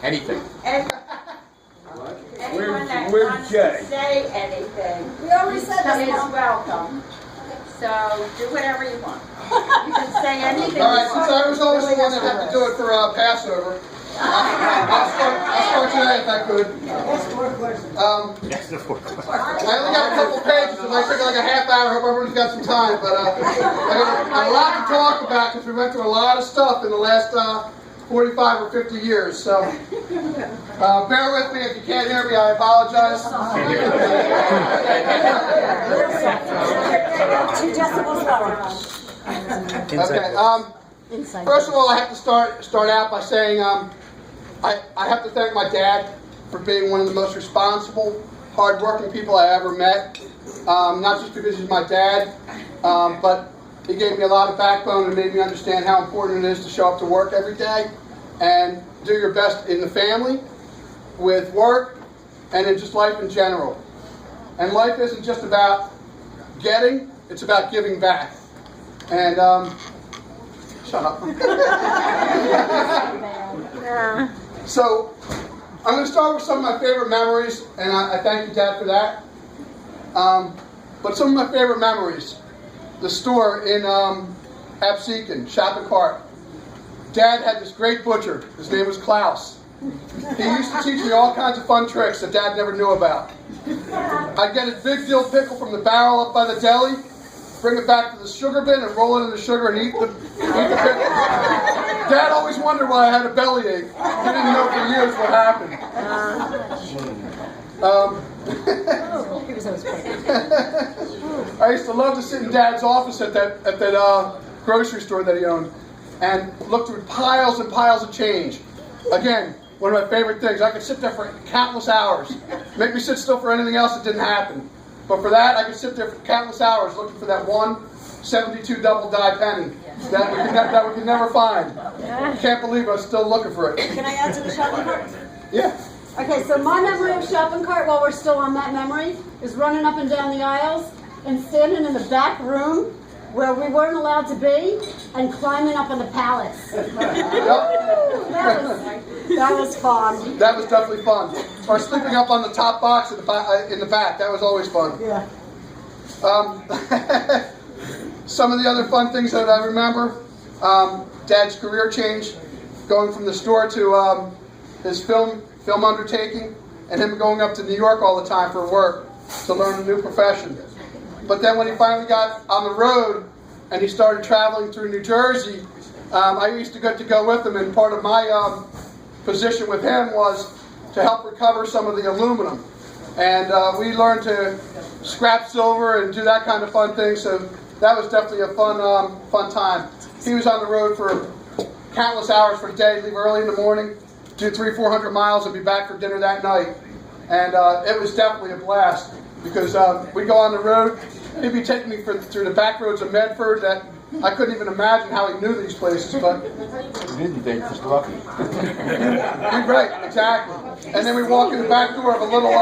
Anything. And anyone that Where's wants Jay? to say anything We already said is this, Mom. welcome. So do whatever you want. You can say anything. All right, since I was always the one that had to do it for Passover, I'll start today if I could. Yes, of course. I only got a couple pages. It might take like a half hour. I hope everyone's got some time. But I got a lot to talk about because we went through a lot of stuff in the last 45 or 50 years. So bear with me. If you can't hear me, I apologize. 2 decibels lower. Okay. First of all, I have to start out by saying I have to thank my dad for being one of the most responsible, hardworking people I ever met. Not just because he's my dad, but he gave me a lot of backbone and made me understand how important it is to show up to work every day and do your best in the family, with work, and in just life in general. And life isn't just about getting, it's about giving back. And shut up. So I'm going to start with some of my favorite memories, and I thank you, Dad, for that. But some of my favorite memories: the store in Absecon, Shopping Cart. Dad had this great butcher. His name was Klaus. He used to teach me all kinds of fun tricks that Dad never knew about. I'd get a big dill pickle from the barrel up by the deli, bring it back to the sugar bin and roll it in the sugar and eat the pickle. Dad always wondered why I had a bellyache. He didn't know for years what happened. I used to love to sit in Dad's office at that grocery store that he owned and look through piles and piles of change. Again, one of my favorite things. I could sit there for countless hours. Make me sit still for anything else that didn't happen. But for that, I could sit there for countless hours looking for that one 72 double die penny that we could never find. Can't believe I was still looking for it. Can I add to the shopping cart? Yeah. Okay, so my memory of shopping cart, while we're still on that memory, is running up and down the aisles and standing in the back room where we weren't allowed to be and climbing up on the pallets. That was fun. That was definitely fun. Or sleeping up on the top box in the back. That was always fun. Yeah. Some of the other fun things that I remember: Dad's career change, going from the store to his film undertaking, and him going up to New York all the time for work to learn a new profession. But then when he finally got on the road and he started traveling through New Jersey, I used to get to go with him, and part of my position with him was to help recover some of the aluminum. And we learned to scrap silver and do that kind of fun thing, so that was definitely a fun time. He was on the road for countless hours for a day, leave early in the morning, do 300-400 miles, and be back for dinner that night. And it was definitely a blast, because we'd go on the road. He'd be taking me through the back roads of Medford that I couldn't even imagine how he knew these places, but... Didn't they? Just lucky. Right, exactly. And then we walk in the back door of a little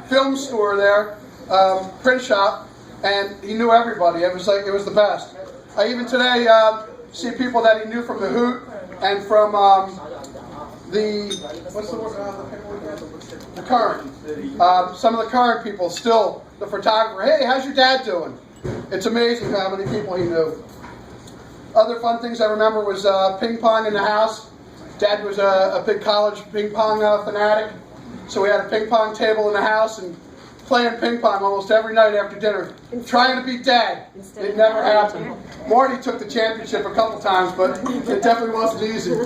film store there, print shop, and he knew everybody. It was the best. I even today see people that he knew from the Hoot and from the Current. Some of the Current people still, the photographer, hey, how's your dad doing? It's amazing how many people he knew. Other fun things I remember was ping pong in the house. Dad was a big college ping pong fanatic, so we had a ping pong table in the house and playing ping pong almost every night after dinner, trying to beat Dad. It never happened. Marty took the championship a couple times, but it definitely wasn't easy.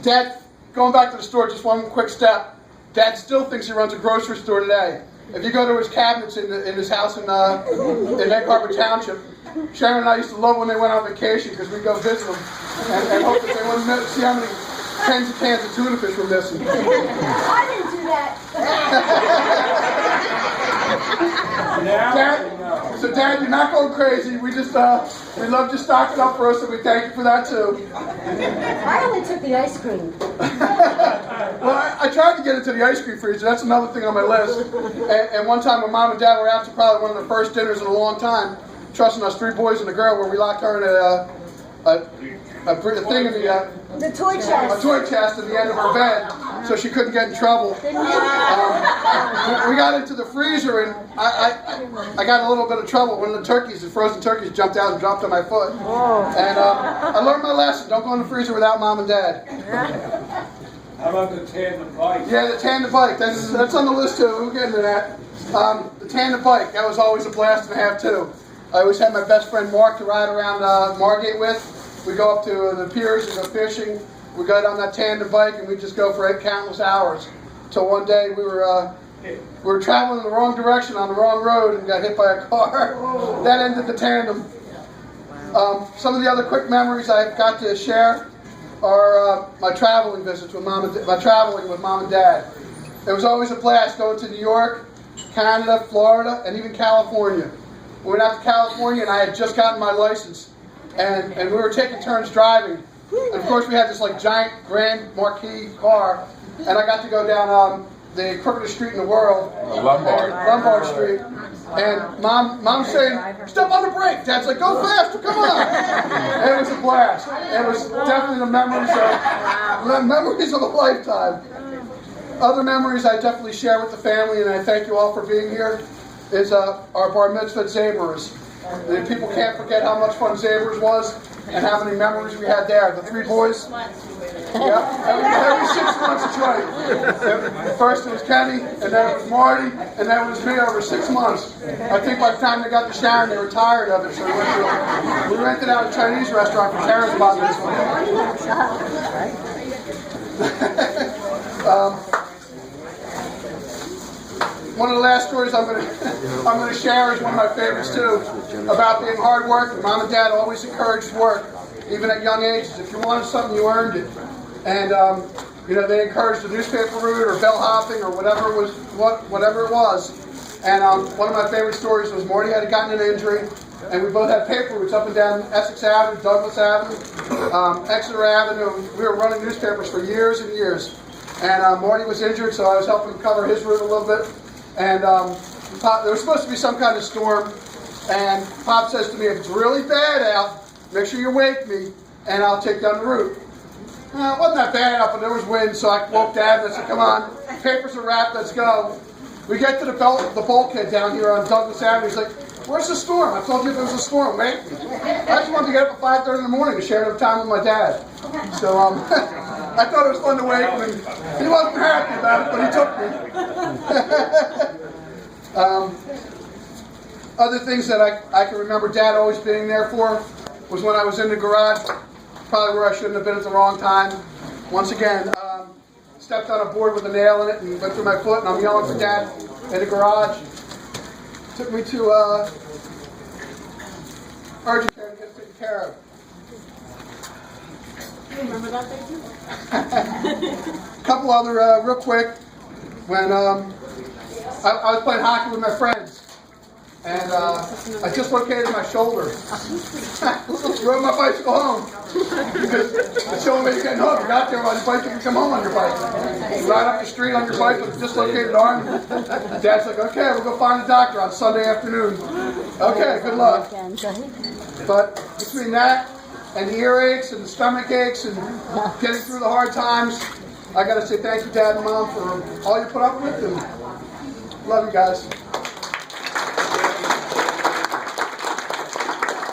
Dad, going back to the store, just one quick step. Dad still thinks he runs a grocery store today. If you go to his cabinets in his house in Egg Harbor Township, Sharon and I used to love when they went on vacation because we'd go visit them and hope that they wouldn't see how many tens of cans of tuna fish were missing. I didn't do that. Dad, you're not going crazy. We just we love you stocking up for us, and we thank you for that too. I only took the ice cream. Well, I tried to get into the ice cream freezer. That's another thing on my list. And one time when Mom and Dad were out to probably one of the first dinners in a long time, trusting us 3 boys and a girl, where we locked her in a thing in The toy a chest. toy chest at the end of her bed, so she couldn't get in trouble. We got into the freezer, and I got in a little bit of trouble. One of the frozen turkeys, jumped out and dropped on my foot. And I learned my lesson: don't go in the freezer without mom and dad. How about the tandem bike? Yeah, the tandem bike. That's on the list too. We'll get into that. The tandem bike. That was always a blast and a half too. I always had my best friend Mark to ride around Margate with. We go up to the piers and go fishing. We got on that tandem bike and we just go for countless hours. Till one day we were traveling in the wrong direction on the wrong road and got hit by a car. That ended the tandem. Some of the other quick memories I've got to share are my traveling visits with my traveling with mom and dad. It was always a blast going to New York, Canada, Florida, and even California. We went out to California and I had just gotten my license, and we were taking turns driving. And of course we had this like giant Grand Marquis car, and I got to go down the crookedest street in the world, Lombard Street. And mom's saying, step on the brake. Dad's like, go faster, come on. And it was a blast. It was definitely the memories of a lifetime. Other memories I definitely share with the family, and I thank you all for being here, is our bar mitzvah at Zabers. And people can't forget how much fun Zabers was and how many memories we had there. The three boys. Yeah, every 6 months, that's right. First it was Kenny, and then it was Marty, and then it was me over 6 months. I think by the time they got to Sharon, they were tired of it, so we rented out a Chinese restaurant for Sharon's bar mitzvah. One of the last stories I'm going to share is one of my favorites too, about being hard work. Mom and Dad always encouraged work, even at young ages. If you wanted something, you earned it. And they encouraged the newspaper route or bell hopping or whatever it was. And one of my favorite stories was Morty had gotten an injury, and we both had paper routes up and down Essex Avenue, Douglas Avenue, Exeter Avenue. We were running newspapers for years and years. And Morty was injured, so I was helping him cover his route a little bit. And there was supposed to be some kind of storm, and Pop says to me, if it's really bad out, make sure you wake me, and I'll take down the route. It wasn't that bad out, but there was wind, so I woke Dad and I said, come on, papers are wrapped, let's go. We get to the bulkhead down here on Douglas Avenue. He's like, where's the storm? I told you there was a storm, wake me. I just wanted to get up at 5:30 in the morning to share the time with my dad. So I thought it was fun to wake him, and he wasn't happy about it, but he took me. Other things that I can remember Dad always being there for was when I was in the garage, probably where I shouldn't have been at the wrong time. Once again, stepped on a board with a nail in it and went through my foot, and I'm yelling for Dad in the garage. Took me to urgent care to get taken care of. Remember that day too? A couple other, real quick, when I was playing hockey with my friends, and I dislocated my shoulder. Rode my bicycle home. Because it's the only way you're getting home. You got there on your bike, you can come home on your bike. You ride up the street on your bike with a dislocated arm. Dad's like, okay, we'll go find a doctor on Sunday afternoon. Okay, good luck. But between that and the earaches and the stomach aches and getting through the hard times, I got to say thank you, Dad and Mom, for all you put up with, and love you guys.